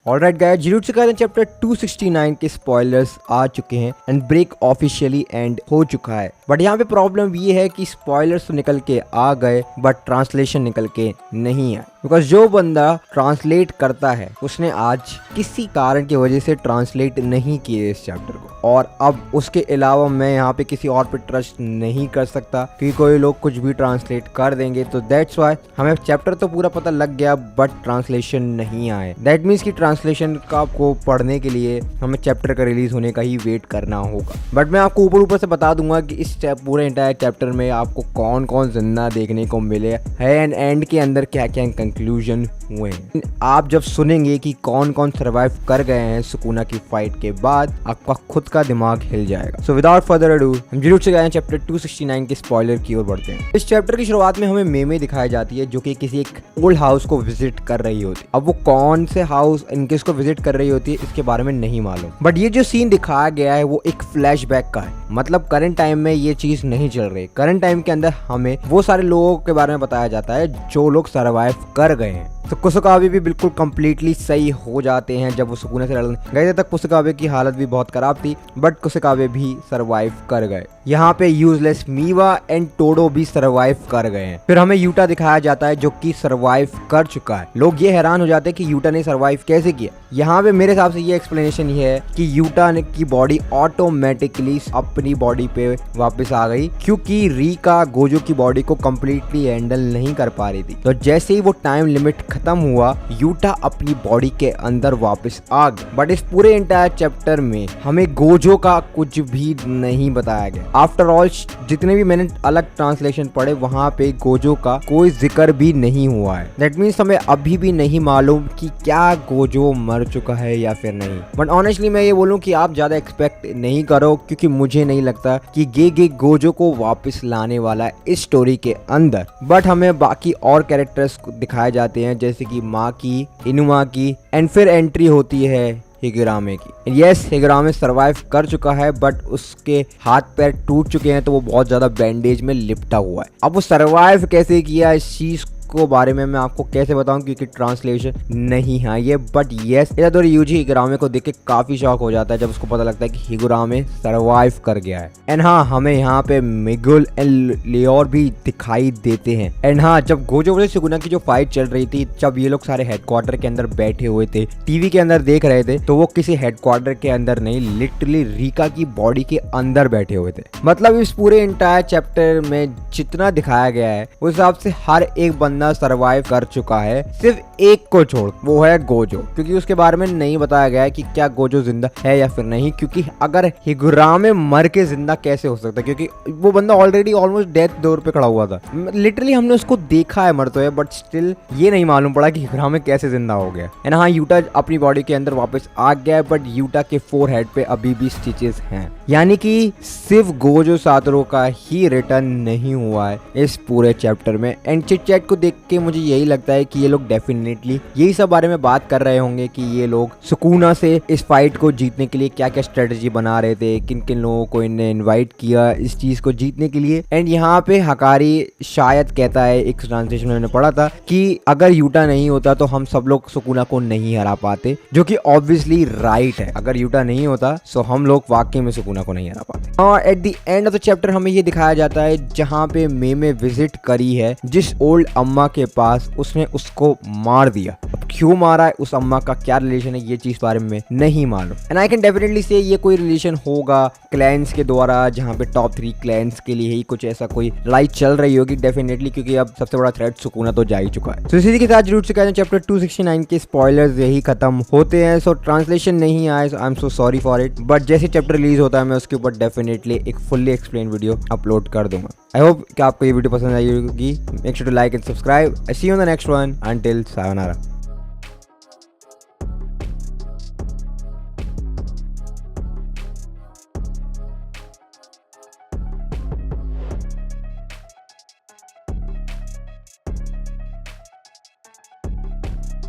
Alright guys, jujutsu Kaisen chapter 269 के spoilers आ चुके हैं एंड ब्रेक ऑफिशियली एंड हो चुका है। बट यहाँ पे प्रॉब्लम ये है कि स्पॉयलर्स तो निकल के आ गए बट ट्रांसलेशन निकल के नहीं आए। बिकॉज जो बंदा ट्रांसलेट करता है उसने आज किसी कारण की वजह से ट्रांसलेट नहीं किए इस चैप्टर को, और अब उसके अलावा मैं यहाँ पे किसी और पे ट्रस्ट नहीं कर सकता क्योंकि कोई लोग कुछ भी ट्रांसलेट कर देंगे। तो दैट्स वाई हमें चैप्टर तो पूरा पता लग गया बट ट्रांसलेशन नहीं आए। दैट मीन्स कि ट्रांसलेशन का आपको पढ़ने के लिए हमें चैप्टर का रिलीज होने का ही वेट करना होगा। बट मैं आपको ऊपर से बता दूंगा कि इस पूरे एंटायर चैप्टर में आपको कौन कौन जिंदा देखने को मिले है एंड एंड के अंदर क्या क्या कंक्लूजन हुए हैं। आप जब सुनेंगे कि कौन कौन सर्वाइव कर गए हैं सुकुना की फाइट के बाद, आपका खुद का दिमाग हिल जाएगा। सो विदाउट फर्दर अडू हम जुजुत्सु काइसेन चैप्टर 269 के स्पॉइलर की ओर बढ़ते हैं। इस चैप्टर की शुरुआत में हमें मेमे दिखाई जाती है जो कि किसी एक ओल्ड हाउस को विजिट कर रही होती है। अब वो कौन से हाउस इनकेस को विजिट कर रही होती है इसके बारे में नहीं मालूम, बट ये जो सीन दिखाया गया है वो एक फ्लैशबैक का है। मतलब करंट टाइम में ये चीज नहीं चल रही। करंट टाइम के अंदर हमें वो सारे लोगों के बारे में बताया जाता है जो लोग सर्वाइव कर गए हैं। तो कुसुकाबे भी बिल्कुल कंप्लीटली सही हो जाते हैं। जब वो सुकुना से लड़ने गए थे तक कुसुकाबे की हालत भी बहुत खराब थी बट कुसुकाबे भी सर्वाइव कर गए। यहाँ पे यूजलेस मीवा एंड टोडो भी सर्वाइव कर गए हैं। फिर हमें यूटा दिखाया जाता है जो कि सर्वाइव कर चुका है। लोग ये हैरान हो जाते हैं कि यूटा ने सर्वाइव कैसे किया। यहाँ पे मेरे हिसाब से ये एक्सप्लेनेशन ये है कि यूटा ने की बॉडी ऑटोमेटिकली अपनी बॉडी पे वापस आ गई क्योंकि रीका गोजो की बॉडी को कम्प्लीटली हैंडल नहीं कर पा रही थी। तो जैसे ही वो टाइम लिमिट खत्म हुआ यूटा अपनी बॉडी के अंदर वापस आ गई। बट इस पूरे एंटायर चैप्टर में हमें गोजो का कुछ भी नहीं बताया गया। आफ्टर ऑल जितने भी मैंने अलग ट्रांसलेशन पढ़े वहां पे गोजो का कोई जिक्र भी नहीं हुआ है। दैट मीन्स हमें अभी भी नहीं मालूम कि क्या गोजो मर चुका है या फिर नहीं। बट ऑनेस्टली मैं ये बोलूं कि आप ज्यादा एक्सपेक्ट नहीं करो क्योंकि मुझे नहीं लगता कि गे गोजो को वापस लाने वाला है इस स्टोरी के अंदर। बट हमें बाकी और कैरेक्टर्स दिखाए जाते हैं जैसे कि माँ की, इनुमा की एंड फिर एंट्री होती है हिगुरामे की। यस, हिगुरामे सर्वाइव कर चुका है बट उसके हाथ पैर टूट चुके हैं तो वो बहुत ज्यादा बैंडेज में लिपटा हुआ है। अब वो सर्वाइव कैसे किया इस चीज को बारे में मैं आपको कैसे बताऊं क्योंकि ट्रांसलेशन नहीं है ये। बट यस, इतादोरी यूजी हिगुरामे को देख के काफी शॉक हो जाता है जब उसको पता लगता है कि हिगुरामे सर्वाइव कर गया है। एंड हाँ, हमें यहाँ पे मिगुल एंड लियोर भी दिखाई देते हैं। एंड हाँ, जब गोजो वर्सेस सुकुना की जो फाइट चल रही थी जब ये लोग सारे हेडक्वार्टर के अंदर बैठे हुए थे, टीवी के अंदर देख रहे थे, तो वो किसी हेडक्वार्टर के अंदर नहीं, लिटरली रीका की बॉडी के अंदर बैठे हुए थे। मतलब इस पूरे एंटायर चैप्टर में जितना दिखाया गया है उस हिसाब से हर एक बंदा सर्वाइव कर चुका है, सिर्फ एक को छोड़, वो है गोजो। क्योंकि उसके बारे में नहीं बताया गया है कि क्या गोजो जिंदा है या फिर नहीं, क्योंकि अगर हिगुरामे मर के जिंदा कैसे हो सकता है क्योंकि वो बंदा ऑलरेडी ऑलमोस्ट डेथ डोर पे खड़ा हुआ था। लिटरली हमने उसको देखा है मरते हुए बट स्टिल ये नहीं मालूम पड़ा कि हिगुरामे कैसे जिंदा हो गया। एंड हाँ, यूटा अपनी बॉडी के अंदर वापस आ गया बट यूटा के फोरहेड पे अभी भी स्टिचेस हैं, यानी कि सिर्फ गोजो सातोरू का ही रिटर्न नहीं हुआ है इस पूरे चैप्टर में। एंड चिट चैट को देख के मुझे यही लगता है कि ये लोग डेफिनेटली यही सब बारे में बात कर रहे होंगे कि ये लोग सुकुना से इस फाइट को जीतने के लिए क्या क्या स्ट्रेटेजी बना रहे थे, किन किन लोगों को इन्हें इनवाइट किया इस चीज को जीतने के लिए। एंड यहाँ पे हकारी शायद कहता है, एक ट्रांसलेशन में मैंने पढ़ा था कि अगर यूटा नहीं होता तो हम सब लोग सुकुना को नहीं हरा पाते, जो कि ऑब्वियसली राइट है। अगर यूटा नहीं होता तो हम लोग वाकई में सुकुना को नहीं हरा पाते। और at the end of the chapter हमें ये दिखाया जाता है जहाँ पे मेमे विजिट करी है जिस ओल्ड अम्मा के पास, उसने उसको मार दिया। अब क्यों मारा है, उस अम्मा का क्या रिलेशन है, ये चीज बारे में नहीं मालूम। एंड आई कैन डेफिनेटली से ये कोई रिलेशन होगा क्लैंस के द्वारा, जहाँ पे टॉप 3 क्लैंस के लिए ही कुछ ऐसा कोई लड़ाई चल रही होगी डेफिनेटली, क्योंकि अब सबसे बड़ा थ्रेट सुकुना तो जा ही चुका है। तो इसी के साथ जुजुत्सु काइसेन चैप्टर 269 के स्पॉयलर्स यही खत्म होते हैं। सो ट्रांसलेशन नहीं आया, I am so sorry for it. But जैसे चैप्टर रिलीज होता है मैं उसके ऊपर डेफिनेटली एक फुल्ली एक्सप्लेन वीडियो अपलोड कर दूंगा। आई होप कि आपको ये वीडियो पसंद आई होगी। Make sure to like and subscribe. I see you on the next one. Until sayonara.